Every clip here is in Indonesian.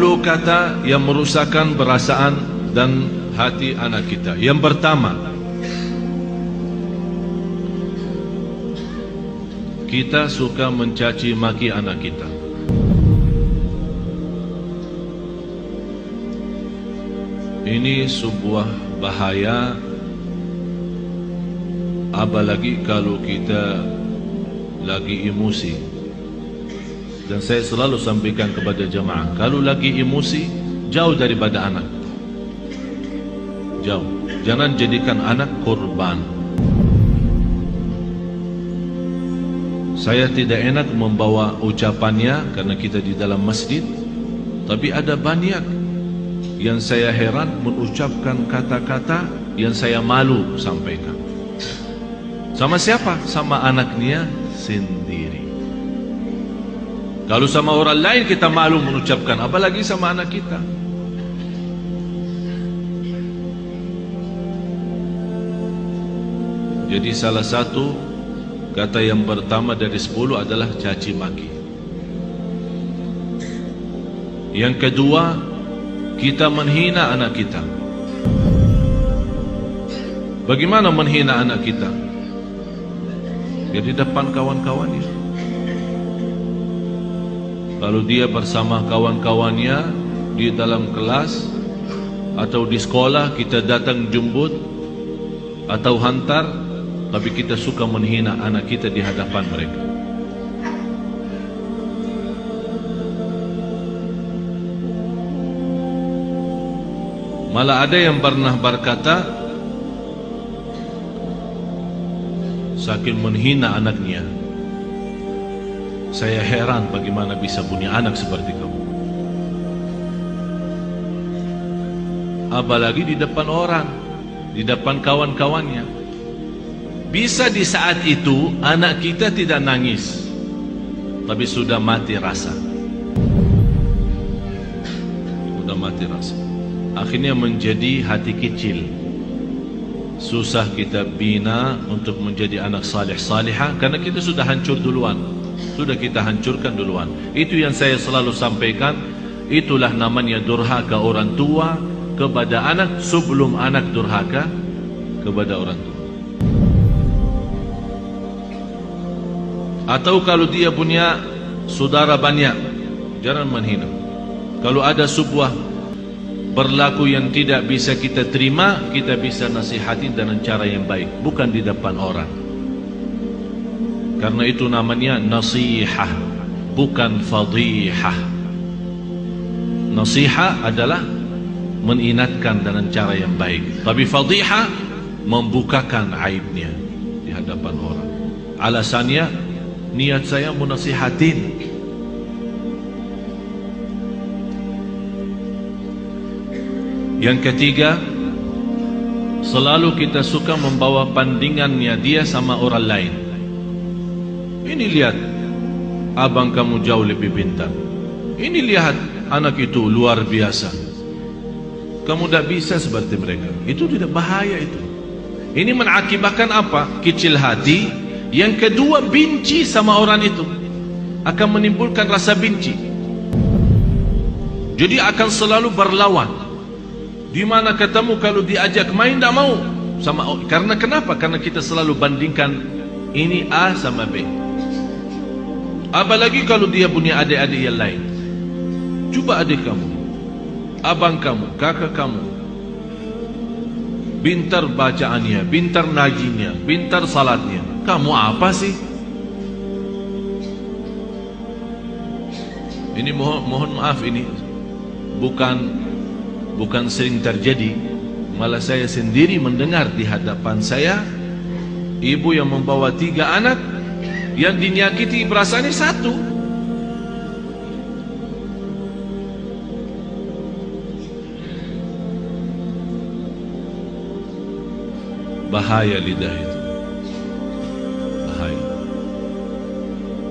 10 kata yang merusakkan perasaan dan hati anak kita. Yang pertama, kita suka mencaci maki anak kita. Ini sebuah bahaya, apalagi kalau kita lagi emosi. Dan saya selalu sampaikan kepada jemaah, kalau lagi emosi, jauh daripada anak. Jauh. Jangan jadikan anak korban. Saya tidak enak membawa ucapannya karena kita di dalam masjid, tapi ada banyak yang saya heran mengucapkan kata-kata yang saya malu sampaikan. Sama siapa? Sama anaknya sendiri. Kalau sama orang lain kita malu mengucapkan, apalagi sama anak kita. Jadi salah satu kata yang pertama dari 10 adalah caci maki. Yang kedua, kita menghina anak kita. Bagaimana menghina anak kita? Ya di depan kawan-kawannya. Kalau dia bersama kawan-kawannya di dalam kelas atau di sekolah, kita datang jemput atau hantar, tapi kita suka menghina anak kita di hadapan mereka. Malah ada yang pernah berkata, saking menghina anaknya, saya heran bagaimana bisa punya anak seperti kamu. Apalagi di depan orang, di depan kawan-kawannya. Bisa di saat itu anak kita tidak nangis, tapi sudah mati rasa. Sudah mati rasa. Akhirnya menjadi hati kecil. Susah kita bina untuk menjadi anak salih-salihah karena kita sudah hancur duluan. Sudah kita hancurkan duluan. Itu yang saya selalu sampaikan. Itulah namanya durhaka orang tua kepada anak sebelum anak durhaka kepada orang tua. Atau kalau dia punya saudara banyak, jangan menghina. Kalau ada sebuah berlaku yang tidak bisa kita terima, kita bisa nasihati dengan cara yang baik, bukan di depan orang. Karena itu namanya nasihah, bukan fadihah. Nasihah adalah mengingatkan dengan cara yang baik, tapi fadihah membukakan aibnya di hadapan orang. Alasannya, niat saya menasihatin. Yang ketiga, selalu kita suka membawa bandingannya dia sama orang lain. Ini lihat, abang kamu jauh lebih pintar. Ini lihat, anak itu luar biasa. Kamu tidak bisa seperti mereka. Itu tidak bahaya itu. Ini mengakibatkan apa? Kecil hati. Yang kedua, benci sama orang itu. Akan menimbulkan rasa benci. Jadi akan selalu berlawan. Di mana ketemu kalau diajak main tidak mau. Karena kenapa? Karena kita selalu bandingkan ini A sama B. Apalagi kalau dia punya adik-adik yang lain. Coba adik kamu, abang kamu, kakak kamu, pintar bacaannya, pintar ngajinya, pintar salatnya. Kamu apa sih? Ini mohon maaf, ini bukan sering terjadi. Malah saya sendiri mendengar di hadapan saya, ibu yang membawa 3 anak, yang dinyakiti perasaannya 1. Bahaya lidah itu. Bahaya.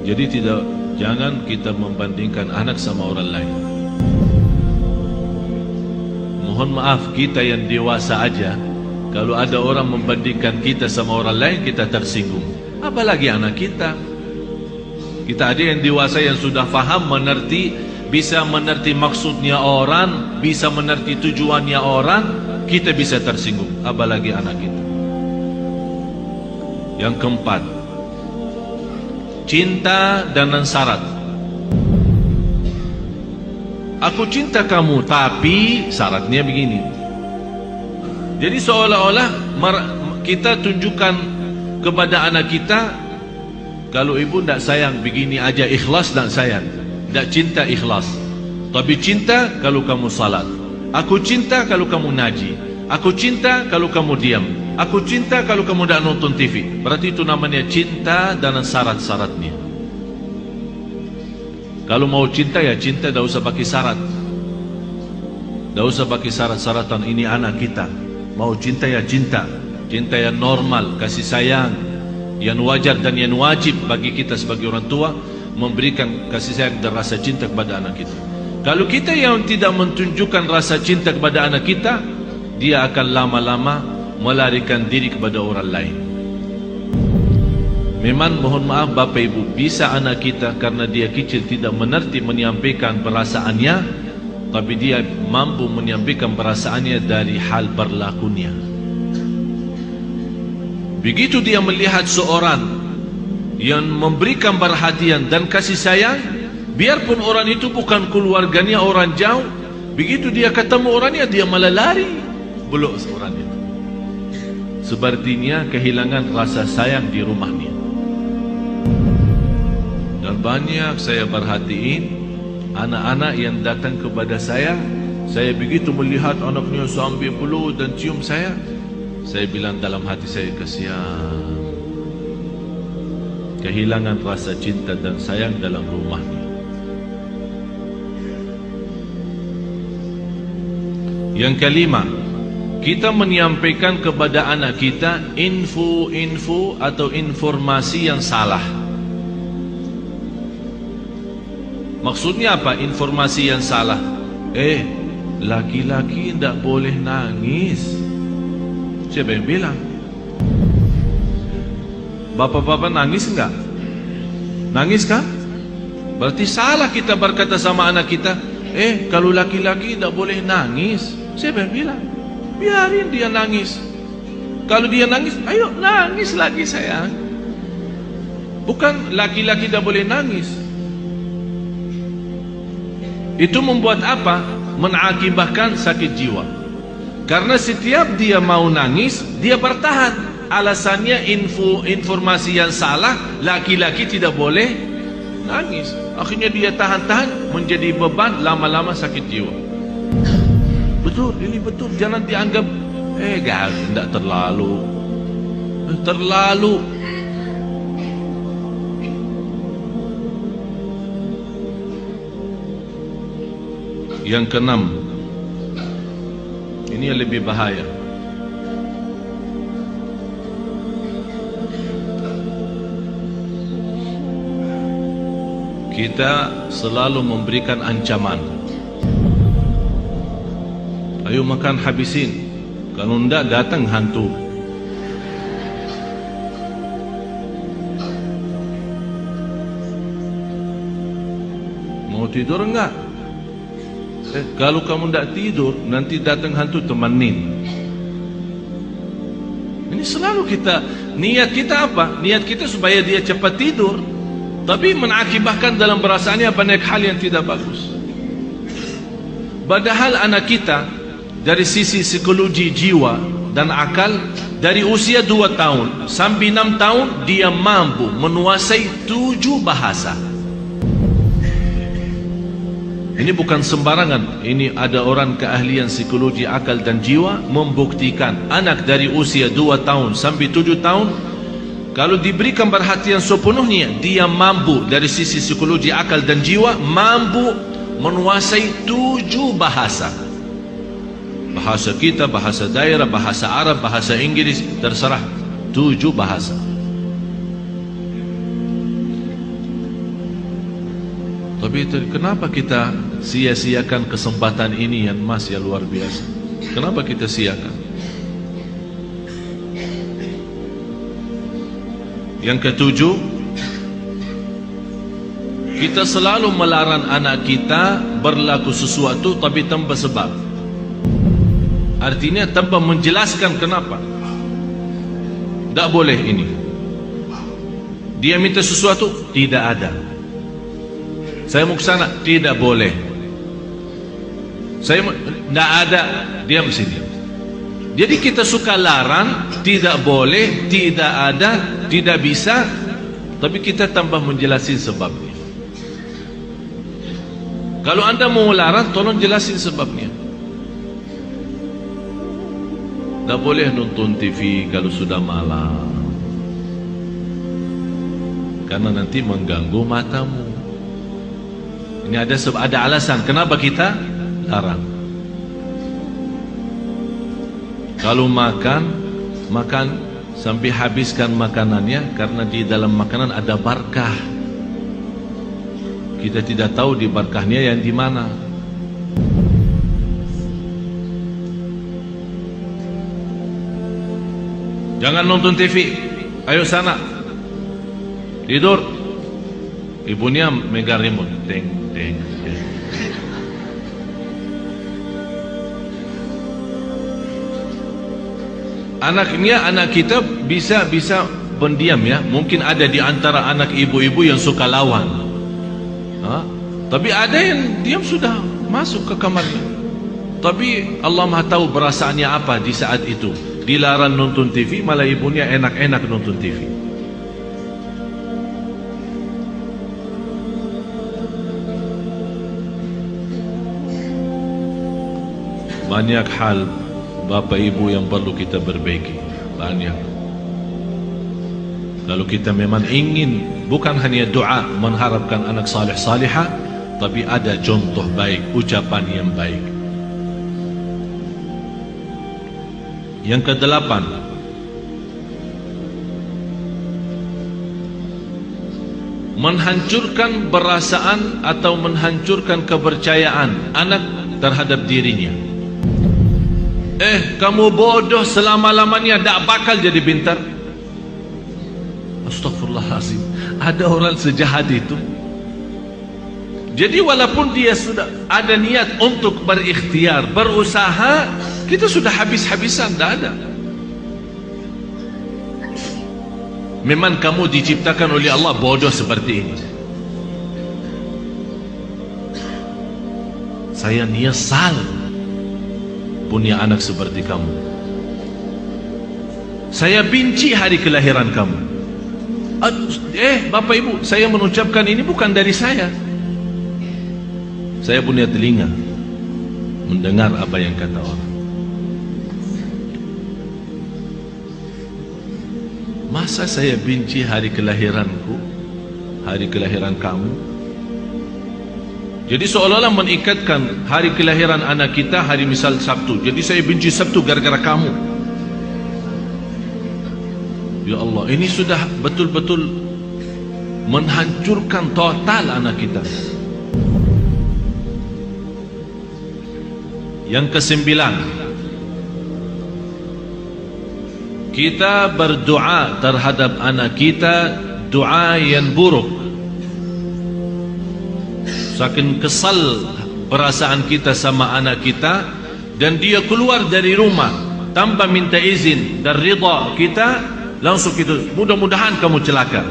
Jadi jangan kita membandingkan anak sama orang lain. Mohon maaf, kita yang dewasa aja, kalau ada orang membandingkan kita sama orang lain, kita tersinggung. Apalagi anak kita. Kita ada yang dewasa yang sudah faham, mengerti bisa mengerti maksudnya orang, bisa mengerti tujuannya orang, kita bisa tersinggung, apalagi anak kita. Yang keempat, cinta dengan syarat. Aku cinta kamu, tapi syaratnya begini. Jadi seolah-olah kita tunjukkan kepada anak kita, kalau ibu tidak sayang begini aja, ikhlas dan sayang. Tidak cinta ikhlas, tapi cinta kalau kamu salat. Aku cinta kalau kamu ngaji. Aku cinta kalau kamu diam. Aku cinta kalau kamu tidak nonton TV. Berarti itu namanya cinta dan syarat-syaratnya. Kalau mau cinta ya cinta, tidak usah pakai syarat. Tidak usah pakai syarat-syaratan. Ini anak kita. Mau cinta ya cinta. Cinta yang normal, kasih sayang, yang wajar dan yang wajib bagi kita sebagai orang tua, memberikan kasih sayang dan rasa cinta kepada anak kita. Kalau kita yang tidak menunjukkan rasa cinta kepada anak kita, dia akan lama-lama melarikan diri kepada orang lain. Memang mohon maaf Bapak Ibu, bisa anak kita karena dia kecil tidak mengerti menyampaikan perasaannya, tapi dia mampu menyampaikan perasaannya dari hal berlakunya. Begitu dia melihat seorang yang memberikan perhatian dan kasih sayang, biarpun orang itu bukan keluarganya, orang jauh, begitu dia ketemu orangnya, dia malah lari, belok orang itu. Sepertinya kehilangan rasa sayang di rumahnya. Dan banyak saya perhatiin anak-anak yang datang kepada saya begitu melihat anaknya sambil peluk dan cium saya bilang dalam hati saya, kasihan, kehilangan rasa cinta dan sayang dalam rumahnya. Yang kelima, kita menyampaikan kepada anak kita info-info atau informasi yang salah. Maksudnya apa informasi yang salah? Laki-laki tidak boleh nangis. Siapa yang bilang? Bapak-bapak nangis enggak? Nangis kan? Berarti salah kita berkata sama anak kita, kalau laki-laki tidak boleh nangis. Siapa yang bilang? Biarin dia nangis. Kalau dia nangis, ayo nangis lagi sayang. Bukan laki-laki tidak boleh nangis. Itu membuat apa? Mengakibatkan sakit jiwa. Karena setiap dia mau nangis, dia bertahan. Alasannya informasi yang salah, laki-laki tidak boleh nangis. Akhirnya dia tahan-tahan, menjadi beban, lama-lama sakit jiwa. Betul, ini betul. Jangan dianggap tidak terlalu. Terlalu. Yang keenam, ini yang lebih bahaya. Kita selalu memberikan ancaman. Ayo makan habisin, kalau tidak datang hantu. Mau tidur enggak? Kalau kamu tidak tidur, nanti datang hantu, temenin. Ini selalu kita, niat kita apa? Niat kita supaya dia cepat tidur, tapi mengakibatkan dalam perasaannya banyak hal yang tidak bagus. Padahal anak kita dari sisi psikologi jiwa dan akal, dari usia 2 tahun sampai 6 tahun dia mampu menguasai 7 bahasa. Ini bukan sembarangan. Ini ada orang keahlian psikologi akal dan jiwa membuktikan anak dari usia 2 tahun sampai 7 tahun, kalau diberikan perhatian sepenuhnya, dia mampu dari sisi psikologi akal dan jiwa mampu menguasai 7 bahasa. Bahasa kita, bahasa daerah, bahasa Arab, bahasa Inggris, terserah. 7 bahasa. Tapi kenapa kita sia-siakan kesempatan ini yang masih luar biasa? Kenapa kita siakan? Yang ketujuh, Kita selalu melarang anak kita berlaku sesuatu tapi tanpa sebab. Artinya tanpa menjelaskan kenapa. Tak boleh ini. Dia minta sesuatu, tidak ada. Saya mau ke sana, tidak boleh. Saya tidak ada, diam sini. Jadi kita suka larang, tidak boleh, tidak ada, tidak bisa, tapi kita tambah menjelasin sebabnya. Kalau anda mau larang, tolong jelasin sebabnya. Tak boleh nonton TV kalau sudah malam, karena nanti mengganggu matamu. Ini ada alasan kenapa kita larang. Kalau makan sampai habiskan makanannya, karena di dalam makanan ada barakah. Kita tidak tahu di barakahnya yang di mana. Jangan nonton TV, ayo sana, tidur. Ibunya megang remote, deng deng deng. Anak kita bisa pendiam ya. Mungkin ada di antara anak ibu-ibu yang suka lawan, tapi ada yang diam sudah masuk ke kamarnya. Tapi Allah Maha tahu perasaannya apa di saat itu. Dilarang nonton TV, malah ibunya enak-enak nonton TV. Banyak hal Bapak Ibu yang perlu kita perbaiki. Banyak. Kalau kita memang ingin bukan hanya doa mengharapkan anak saleh salihah, tapi ada contoh baik, ucapan yang baik. Yang ke-8, menghancurkan perasaan atau menghancurkan kepercayaan anak terhadap dirinya. Kamu bodoh selama-lamanya, tak bakal jadi pintar. Astagfirullahaladzim, ada orang sejahat itu. Jadi walaupun dia sudah ada niat untuk berikhtiar, berusaha, kita sudah habis-habisan, tak ada. Memang kamu diciptakan oleh Allah bodoh seperti ini. Saya nyesal punya anak seperti kamu. Saya benci hari kelahiran kamu. Bapak Ibu, saya mengucapkan ini bukan dari saya. Saya punya telinga mendengar apa yang kata orang. Masa saya benci hari kelahiranku, hari kelahiran kamu? Jadi seolah-olah mengikatkan hari kelahiran anak kita hari misal Sabtu. Jadi saya benci Sabtu gara-gara kamu. Ya Allah, ini sudah betul-betul menghancurkan total anak kita. Yang ke-9, kita berdoa terhadap anak kita doa yang buruk. Saking kesal perasaan kita sama anak kita, dan dia keluar dari rumah tanpa minta izin dan ridha kita, langsung itu mudah-mudahan kamu celaka.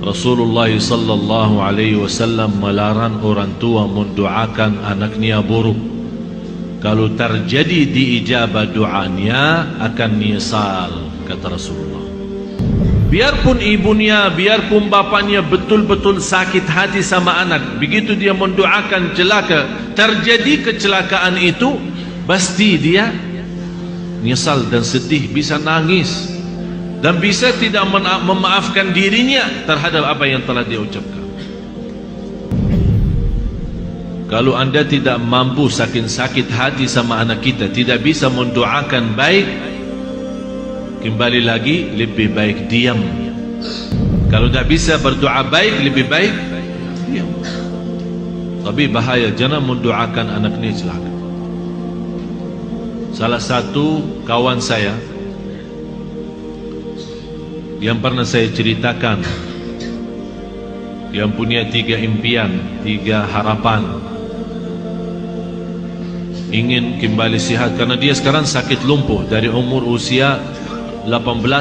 Rasulullah sallallahu alaihi wasallam melarang orang tua mendoakan anaknya buruk. Kalau terjadi diijabah doanya akan nyesal, kata Rasulullah. Biarpun ibunya, biarpun bapaknya betul-betul sakit hati sama anak, begitu dia mendoakan celaka, terjadi kecelakaan itu, pasti dia nyesal dan sedih, bisa nangis, dan bisa tidak memaafkan dirinya terhadap apa yang telah dia ucapkan. Kalau anda tidak mampu saking sakit hati sama anak kita, tidak bisa mendoakan baik, kembali lagi lebih baik diam. Kalau tidak bisa berdoa baik, lebih baik diam. Tapi bahaya, jangan mendoakan anak ini celaka. Salah satu kawan saya, yang pernah saya ceritakan, yang punya 3 impian, 3 harapan, ingin kembali sihat, karena dia sekarang sakit lumpuh dari umur usia 18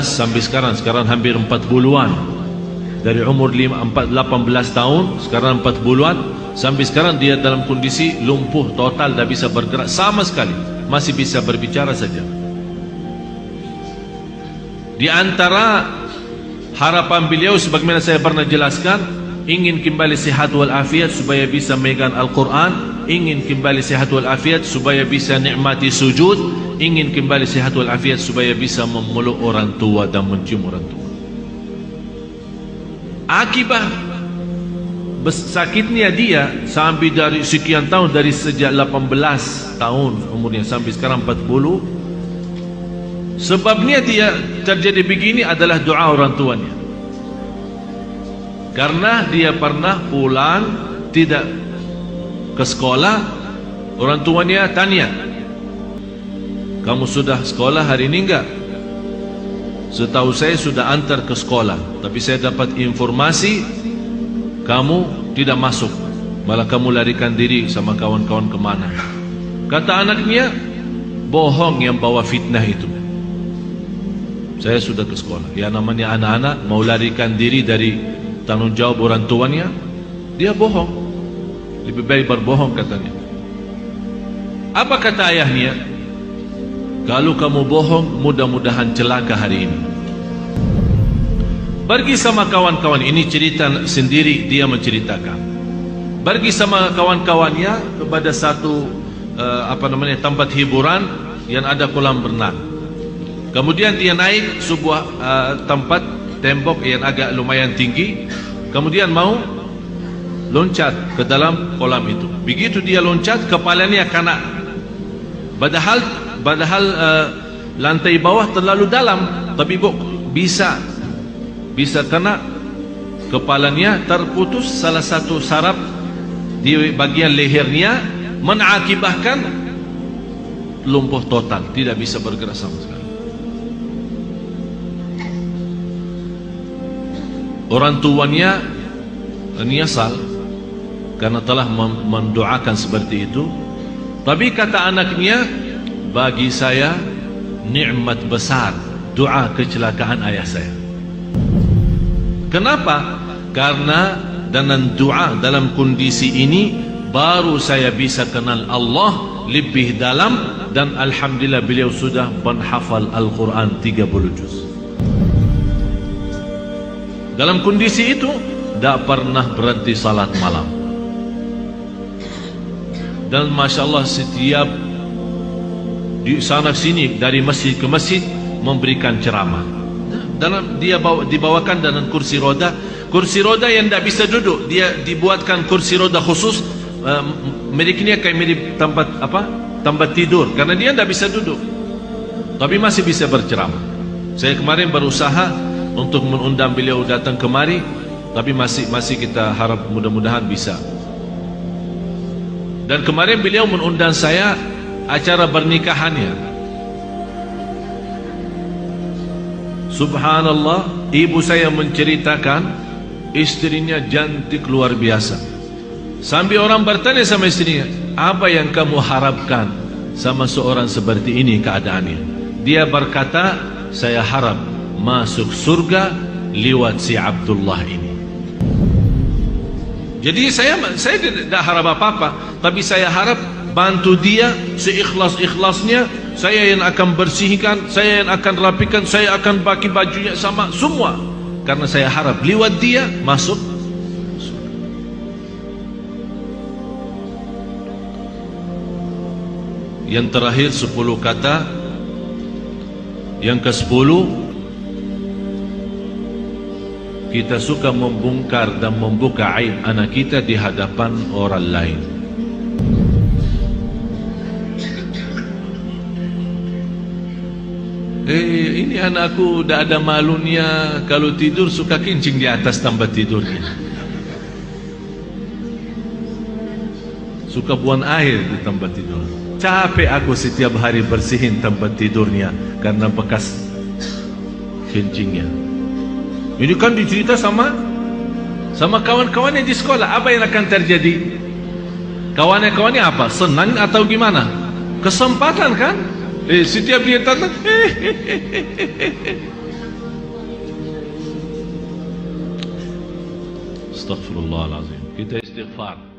sampai sekarang hampir 40-an. Dari umur 18 tahun, sekarang 40-an, sampai sekarang dia dalam kondisi lumpuh total, tidak bisa bergerak sama sekali, masih bisa berbicara saja. Di antara harapan beliau, sebagaimana saya pernah jelaskan, ingin kembali sehat walafiat supaya bisa megang Al-Quran, ingin kembali sehat walafiat supaya bisa nikmati sujud, ingin kembali sehat walafiat supaya bisa memeluk orang tua dan mencium orang tua. Akibat sakitnya dia sampai dari sekian tahun, dari sejak 18 tahun umurnya sampai sekarang 40, sebabnya dia terjadi begini adalah doa orang tuanya. Karena dia pernah pulang tidak ke sekolah, orang tuanya tanya, kamu sudah sekolah hari ini enggak? Setahu saya sudah antar ke sekolah, tapi saya dapat informasi kamu tidak masuk, malah kamu larikan diri sama kawan-kawan kemana. Kata anaknya, bohong yang bawa fitnah itu. Saya sudah ke sekolah. Ya, namanya anak-anak mau larikan diri dari tanggung jawab orang tuanya, dia bohong. Lebih baik berbohong, katanya. Apa kata ayahnya? Kalau kamu bohong, mudah-mudahan celaka hari ini. Pergi sama kawan-kawan, ini cerita sendiri dia menceritakan. Pergi sama kawan-kawannya kepada satu tempat hiburan yang ada kolam renang. Kemudian dia naik sebuah tempat tembok yang agak lumayan tinggi. Kemudian mau loncat ke dalam kolam itu. Begitu dia loncat, kepalanya kena. Padahal lantai bawah terlalu dalam, tapi bisa kena. Kepalanya terputus salah satu saraf di bagian lehernya, mengakibatkan lumpuh total, tidak bisa bergerak sama sekali. Orang tuanya menyesal karena telah mendoakan seperti itu. Tapi kata anaknya, bagi saya nikmat besar doa kecelakaan ayah saya. Kenapa? Karena dengan doa dalam kondisi ini baru saya bisa kenal Allah lebih dalam, dan alhamdulillah beliau sudah menghafal Al-Quran 30 juz. Dalam kondisi itu tidak pernah berhenti salat malam. Dan Masya Allah, setiap di sana sini, dari masjid ke masjid, memberikan ceramah. Dalam dia dibawakan dengan kursi roda yang tidak bisa duduk. Dia dibuatkan kursi roda khusus, miliknya kayak mirip tempat tidur, karena dia tidak bisa duduk, tapi masih bisa berceramah. Saya kemarin berusaha untuk mengundang beliau datang kemari, tapi masih kita harap mudah-mudahan bisa. Dan kemarin beliau mengundang saya acara pernikahannya. Subhanallah, ibu saya menceritakan istrinya cantik luar biasa. Sampai orang bertanya sama istrinya, apa yang kamu harapkan sama seorang seperti ini keadaannya? Dia berkata, saya harap masuk surga lewat si Abdullah ini. Jadi saya tidak harap apa-apa, tapi saya harap bantu dia seikhlas-ikhlasnya. Saya yang akan bersihkan, saya yang akan rapikan, saya akan bagi bajunya sama semua, karena saya harap lewat dia masuk surga. Yang terakhir 10 kata. Yang ke-10, kita suka membongkar dan membuka aib anak kita di hadapan orang lain. Ini anakku tidak ada malunya, kalau tidur suka kencing di atas tempat tidurnya, suka buang air di tempat tidur. Capek aku setiap hari bersihin tempat tidurnya karena bekas kencingnya. Ini kan dicerita sama kawan-kawannya di sekolah. Apa yang akan terjadi? Kawan-kawannya apa? Senang atau gimana? Kesempatan kan? Setiap dia datang, Astaghfirullahalazim. Kita istighfar.